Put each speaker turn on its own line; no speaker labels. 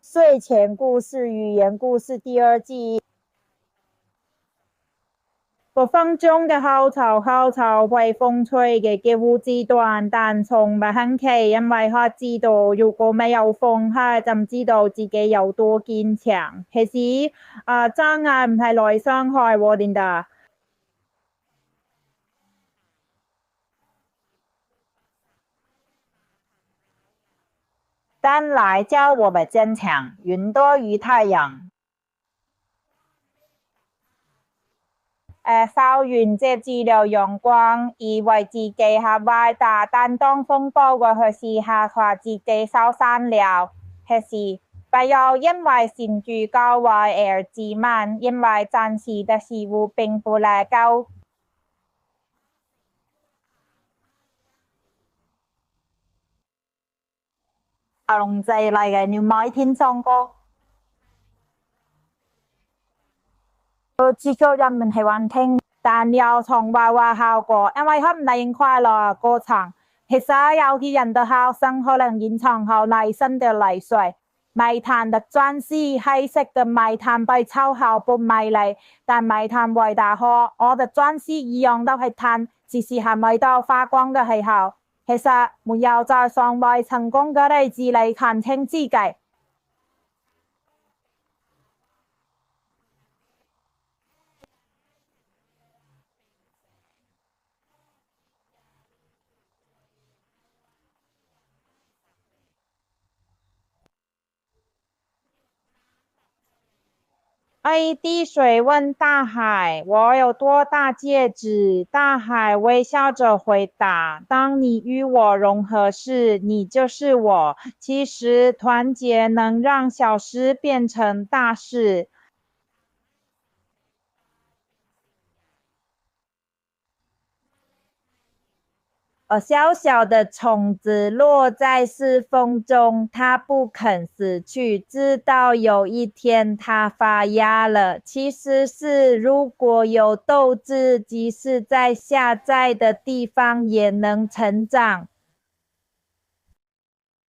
睡前故事寓言故事第二季。個風中嘅校草被風吹嘅幾乎折斷，但從不肯企，因為他知道如果沒有風，他就唔知道自己有多堅強。其實爭拗唔係來傷害我哋的。但來教我們堅強，雲多於太陽。校園接住了陽光，以為自己係偉大，但當風暴過去時，他自己受傷了。其實不要因為成績高而自滿，因為真實的事物並不能夠控制嚟嘅。你每天唱歌，知道人們喜歡聽，但要從娃娃效果，因為佢唔能快樂過程。其實有啲人的笑聲可能隱藏好內心的淚水。煤炭的鑽石，黑色的煤炭被嘲笑不美麗，但煤炭偉大可我的鑽石一樣都係炭，只是還未到發光的時候。其實沒有在尚未成功嘅例子裏看清自己。滴水問大海，我有多大戒指？大海微笑着回答，當你與我融合時，你就是我。其實團結能讓小事變成大事。小小的種子落在石縫中，它不肯死去，直到有一天它發芽了。其實是如果有鬥志，即使在狹窄的地方也能成長。